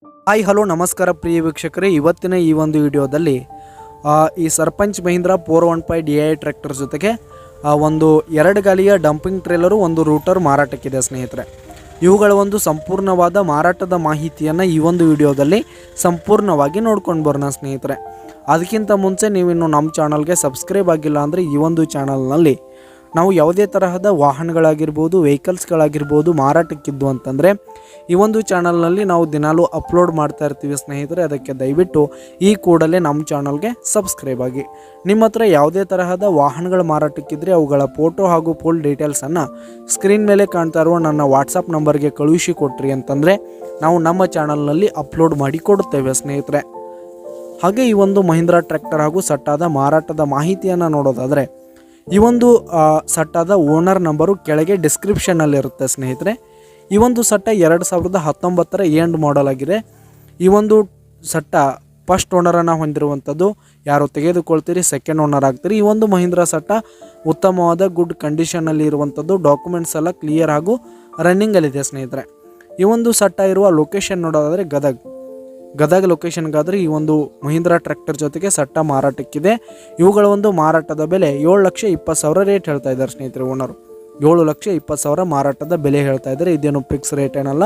Hi hello ನಮಸ್ಕಾರ ಪ್ರಿಯ ವೀಕ್ಷಕರೇ, ಇವತ್ತಿನ ಈ ಒಂದು ವಿಡಿಯೋದಲ್ಲಿ ಈ ಸರ್ಪಂಚ್ ಮಹೀಂದ್ರಾ 415 DI ಟ್ರ್ಯಾಕ್ಟರ್ ಜೊತೆಗೆ ಒಂದು 2 ಗಾಲಿಯ ಡಂಪಿಂಗ್ ಟ್ರೇಲರು, ಒಂದು ರೂಟರ್ ಮಾರಾಟಕ್ಕಿದೆ ಸ್ನೇಹಿತರೆ. ಇವುಗಳ ಒಂದು ಸಂಪೂರ್ಣವಾದ ಮಾರಾಟದ ಮಾಹಿತಿಯನ್ನು ಈ ಒಂದು ವಿಡಿಯೋದಲ್ಲಿ ಸಂಪೂರ್ಣವಾಗಿ ನೋಡ್ಕೊಂಡು ಬರೋಣ ಸ್ನೇಹಿತರೆ. ಅದಕ್ಕಿಂತ ಮುಂಚೆ ನೀವಿನ್ನು ನಮ್ಮ ಚಾನಲ್ಗೆ ಸಬ್ಸ್ಕ್ರೈಬ್ ಆಗಿಲ್ಲ ಅಂದರೆ ಈ ಒಂದು ಚಾನಲ್ನಲ್ಲಿ ನಾವು ಯಾವುದೇ ತರಹದ ವಾಹನಗಳಾಗಿರ್ಬೋದು, ವೆಹಿಕಲ್ಸ್ಗಳಾಗಿರ್ಬೋದು ಮಾರಾಟಕ್ಕಿದ್ದು ಅಂತಂದರೆ ಈ ಒಂದು ಚಾನಲ್ನಲ್ಲಿ ನಾವು ದಿನಾಲೂ ಅಪ್ಲೋಡ್ ಮಾಡ್ತಾ ಇರ್ತೀವಿ ಸ್ನೇಹಿತರೆ. ಅದಕ್ಕೆ ದಯವಿಟ್ಟು ಈ ಕೂಡಲೇ ನಮ್ಮ ಚಾನಲ್ಗೆ ಸಬ್ಸ್ಕ್ರೈಬ್ ಆಗಿ. ನಿಮ್ಮ ಹತ್ರ ಯಾವುದೇ ತರಹದ ವಾಹನಗಳ ಮಾರಾಟಕ್ಕಿದ್ರೆ ಅವುಗಳ ಫೋಟೋ ಹಾಗೂ ಫುಲ್ ಡೀಟೇಲ್ಸನ್ನು ಸ್ಕ್ರೀನ್ ಮೇಲೆ ಕಾಣ್ತಾ ಇರುವ ನನ್ನ ವಾಟ್ಸಪ್ ನಂಬರ್ಗೆ ಕಳುಹಿಸಿ ಕೊಟ್ರಿ ಅಂತಂದರೆ ನಾವು ನಮ್ಮ ಚಾನಲ್ನಲ್ಲಿ ಅಪ್ಲೋಡ್ ಮಾಡಿ ಕೊಡುತ್ತೇವೆ ಸ್ನೇಹಿತರೆ. ಹಾಗೆ ಈ ಒಂದು ಮಹೀಂದ್ರಾ ಟ್ರ್ಯಾಕ್ಟರ್ ಹಾಗೂ ಸಟ್ಟಾದ ಮಾರಾಟದ ಮಾಹಿತಿಯನ್ನು ನೋಡೋದಾದರೆ ಈ ಒಂದು ಸಟ್ಟಾದ ಓನರ್ ನಂಬರು ಕೆಳಗೆ ಡಿಸ್ಕ್ರಿಪ್ಷನ್ನಲ್ಲಿರುತ್ತೆ ಸ್ನೇಹಿತರೆ. ಈ ಒಂದು ಸಟ್ಟ 2019 ಎಂಡ್ ಮಾಡಲ್ ಆಗಿದೆ. ಈ ಒಂದು ಸಟ್ಟ ಫಸ್ಟ್ ಓನರನ್ನು ಹೊಂದಿರುವಂಥದ್ದು. ಯಾರು ತೆಗೆದುಕೊಳ್ತೀರಿ ಸೆಕೆಂಡ್ ಓನರ್ ಆಗ್ತೀರಿ. ಈ ಒಂದು ಮಹೀಂದ್ರಾ ಸಟ್ಟ ಉತ್ತಮವಾದ ಗುಡ್ ಕಂಡೀಷನಲ್ಲಿ ಇರುವಂಥದ್ದು. ಡಾಕ್ಯುಮೆಂಟ್ಸ್ ಎಲ್ಲ ಕ್ಲಿಯರ್ ಹಾಗೂ ರನ್ನಿಂಗಲ್ಲಿದೆ ಸ್ನೇಹಿತರೆ. ಈ ಒಂದು ಸಟ್ಟ ಇರುವ ಲೊಕೇಶನ್ ನೋಡೋದಾದರೆ ಗದಗ ಲೊಕೇಶನ್ಗಾದರೆ ಈ ಒಂದು ಮಹೀಂದ್ರಾ ಟ್ರ್ಯಾಕ್ಟರ್ ಜೊತೆಗೆ ಸಟ್ಟ ಮಾರಾಟಕ್ಕಿದೆ. ಇವುಗಳ ಒಂದು ಮಾರಾಟದ ಬೆಲೆ 7,20,000 ರೇಟ್ ಹೇಳ್ತಾ ಇದ್ದಾರೆ ಸ್ನೇಹಿತರೆ. ಓನರು 7,20,000 ಮಾರಾಟದ ಬೆಲೆ ಹೇಳ್ತಾ ಇದ್ದಾರೆ. ಇದೇನು ಫಿಕ್ಸ್ ರೇಟ್ ಏನಲ್ಲ.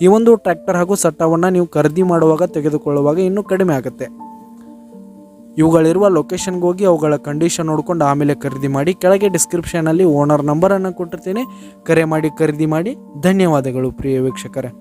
ಈ ಒಂದು ಟ್ರ್ಯಾಕ್ಟರ್ ಹಾಗೂ ಸಟ್ಟವನ್ನು ನೀವು ಖರೀದಿ ಮಾಡುವಾಗ, ತೆಗೆದುಕೊಳ್ಳುವಾಗ ಇನ್ನೂ ಕಡಿಮೆ ಆಗುತ್ತೆ. ಇವುಗಳಿರುವ ಲೊಕೇಶನ್ಗೆ ಹೋಗಿ ಅವುಗಳ ಕಂಡೀಷನ್ ನೋಡ್ಕೊಂಡು ಆಮೇಲೆ ಖರೀದಿ ಮಾಡಿ. ಕೆಳಗೆ ಡಿಸ್ಕ್ರಿಪ್ಷನಲ್ಲಿ ಓನರ್ ನಂಬರನ್ನು ಕೊಟ್ಟಿರ್ತೀನಿ, ಕರೆ ಮಾಡಿ ಖರೀದಿ ಮಾಡಿ. ಧನ್ಯವಾದಗಳು ಪ್ರಿಯ ವೀಕ್ಷಕರೇ.